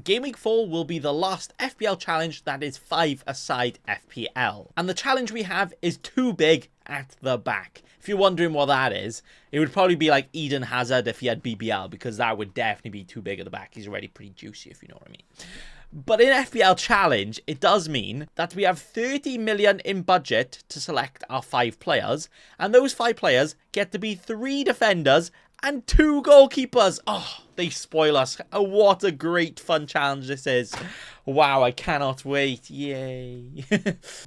Game Week 4 will be the last FPL challenge that is 5-a-side FPL. And the challenge we have is too big at the back. If you're wondering what that is, it would probably be like Eden Hazard if he had BBL, because that would definitely be too big at the back. He's already pretty juicy, if you know what I mean. But in FPL Challenge, it does mean that we have 30 million in budget to select our 5 players, and those 5 players get to be 3 defenders and 2 goalkeepers. Oh, they spoil us. Oh, what a great fun challenge this is. Wow, I cannot wait. Yay.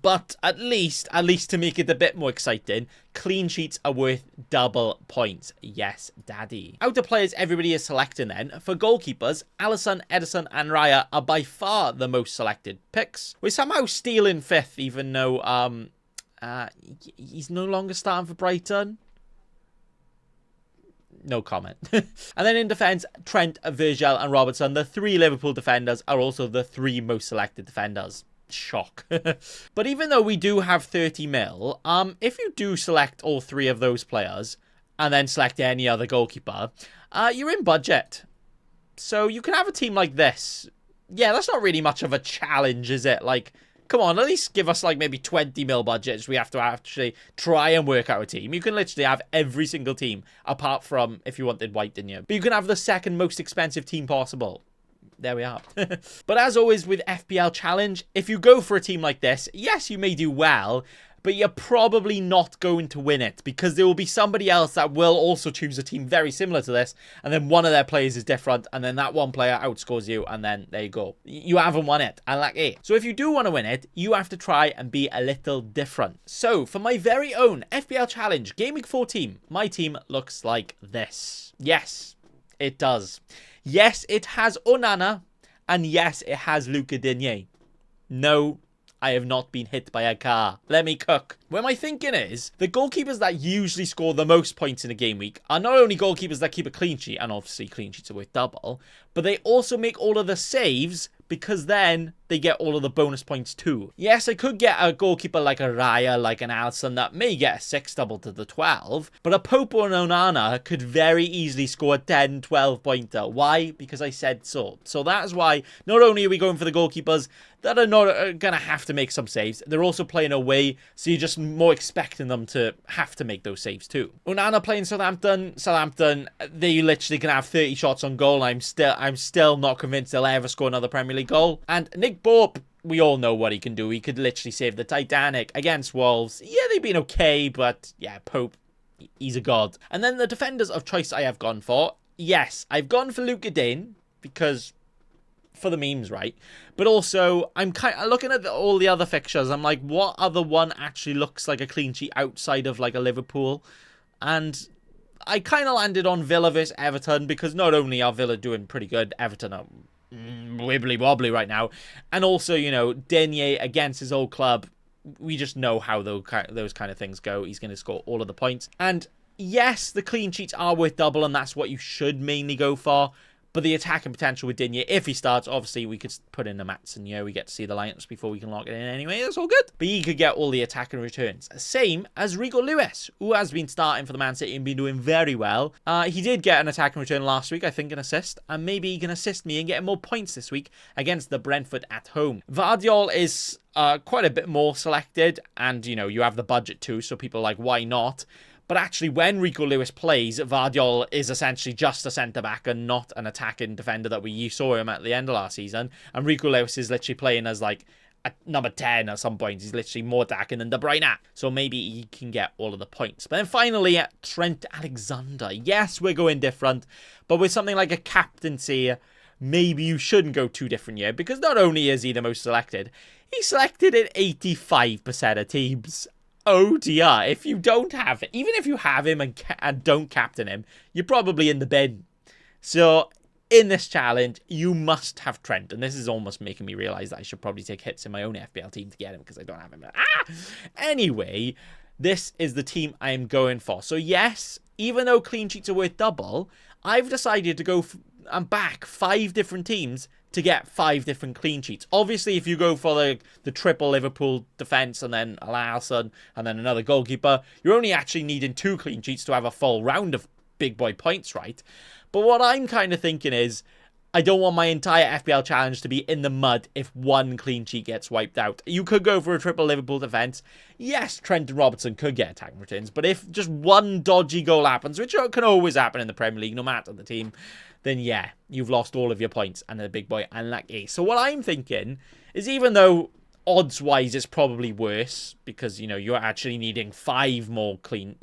But at least to make it a bit more exciting, clean sheets are worth double points. Yes, daddy. Out of players everybody is selecting then, for goalkeepers, Alisson, Edison and Raya are by far the most selected picks. We're somehow stealing 5th, even though he's no longer starting for Brighton. No comment. And then in defence, Trent, Virgil and Robertson, the 3 Liverpool defenders, are also the 3 most selected defenders. Shock. But even though we do have 30 mil, if you do select all 3 of those players and then select any other goalkeeper, you're in budget. So you can have a team like this. Yeah, that's not really much of a challenge, is it? Like, come on, at least give us like maybe 20 mil budgets. We have to actually try and work out a team. You can literally have every single team, apart from if you wanted white, didn't you? But you can have the 2nd most expensive team possible. There we are. But as always with FPL Challenge, if you go for a team like this, yes, you may do well, but you're probably not going to win it, because there will be somebody else that will also choose a team very similar to this, and then one of their players is different, and then that one player outscores you, and then there you go. You haven't won it, and like it. So if you do want to win it, you have to try and be a little different. So for my very own FPL Challenge Game Week 4 team, my team looks like this. Yes, it does. Yes, it has Onana, and yes, it has Luca Digne. No, I have not been hit by a car. Let me cook. Where my thinking is, the goalkeepers that usually score the most points in a game week are not only goalkeepers that keep a clean sheet, and obviously clean sheets are worth double, but they also make all of the saves, because then they get all of the bonus points too. Yes, I could get a goalkeeper like a Raya, like an Alisson, that may get a 6 double to the 12, but a Pope or an Onana could very easily score a 10, 12 pointer. Why? Because I said so. So that's why not only are we going for the goalkeepers that are not going to have to make some saves, they're also playing away, so you're just more expecting them to have to make those saves too. Onana playing Southampton, they literally can have 30 shots on goal. I'm still not convinced they'll ever score another Premier League goal. And Nick Pope, we all know what he can do. He could literally save the Titanic against Wolves. Yeah, they've been okay, but yeah, Pope, he's a god. And then the defenders of choice I have gone for, yes, I've gone for Luca Digne, because for the memes, right? But also, I'm kind of looking at all the other fixtures. I'm like, what other one actually looks like a clean sheet outside of like a Liverpool? And I kind of landed on Villa vs Everton, because not only are Villa doing pretty good, Everton are wibbly wobbly right now, and also, you know, Digne against his old club, we just know how those kind of things go. He's going to score all of the points. And yes, the clean sheets are worth double, and that's what you should mainly go for. But the attacking potential with Digne, if he starts, obviously we could put in a Matson. You know, we get to see the lineups before we can lock it in anyway. That's all good. But he could get all the attacking returns. Same as Rico Lewis, who has been starting for the Man City and been doing very well. He did get an attacking return last week, I think, an assist. And maybe he can assist me in getting more points this week against the Brentford at home. Vardiol is quite a bit more selected. And, you know, you have the budget too. So people are like, why not? But actually, when Rico Lewis plays, Vardiol is essentially just a centre-back and not an attacking defender that we saw him at the end of last season. And Rico Lewis is literally playing as like a number 10 at some point. He's literally more attacking than De Bruyne. So maybe he can get all of the points. But then finally, Trent Alexander. Yes, we're going different. But with something like a captaincy, maybe you shouldn't go too different here. Because not only is he the most selected, he's selected in 85% of teams. Oh dear, if you don't have it, even if you have him and don't captain him, you're probably in the bin. So in this challenge, you must have Trent. And this is almost making me realise that I should probably take hits in my own FPL team to get him, because I don't have him. Anyway, this is the team I am going for. So yes, even though clean sheets are worth double, I've decided to go and back 5 different teams to get 5 different clean sheets. Obviously, if you go for the triple Liverpool defence and then Alisson and then another goalkeeper, you're only actually needing 2 clean sheets to have a full round of big boy points, right? But what I'm kind of thinking is, I don't want my entire FPL challenge to be in the mud if one clean sheet gets wiped out. You could go for a triple Liverpool defence. Yes, Trent and Robertson could get attacking returns, but if just one dodgy goal happens, which can always happen in the Premier League, no matter the team, then yeah, you've lost all of your points and the big boy unlucky. So what I'm thinking is, even though odds-wise it's probably worse because, you know, you're actually needing 5 clean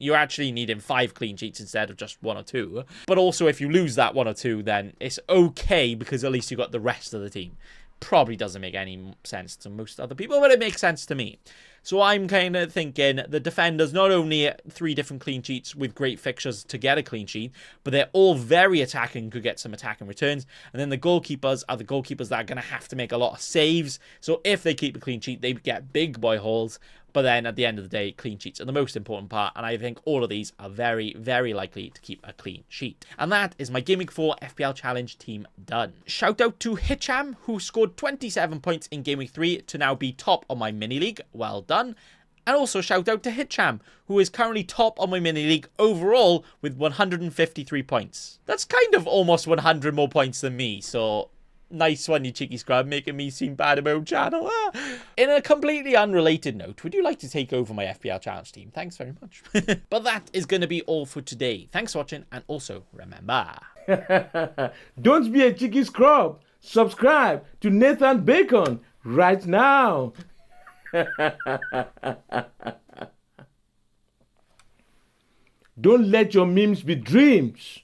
sheets instead of just 1 or 2. But also, if you lose that 1 or 2, then it's okay because at least you got the rest of the team. Probably doesn't make any sense to most other people, but it makes sense to me. So I'm kind of thinking the defenders, not only 3 different clean sheets with great fixtures to get a clean sheet, but they're all very attacking, could get some attacking returns. And then the goalkeepers are the goalkeepers that are going to have to make a lot of saves. So if they keep a clean sheet, they get big boy hauls. But then at the end of the day, clean sheets are the most important part. And I think all of these are very, very likely to keep a clean sheet. And that is my Gameweek 4 FPL Challenge team done. Shout out to Hitcham, who scored 27 points in Gameweek 3 to now be top on my mini league. Well done. And also shout out to Hitcham, who is currently top on my mini league overall with 153 points. That's kind of almost 100 more points than me, so nice one, you cheeky scrub, making me seem bad in my own channel. In a completely unrelated note, would you like to take over my FPL Challenge team? Thanks very much. But that is going to be all for today. Thanks for watching, and also remember... Don't be a cheeky scrub. Subscribe to Nathan Bacon right now. Don't let your memes be dreams.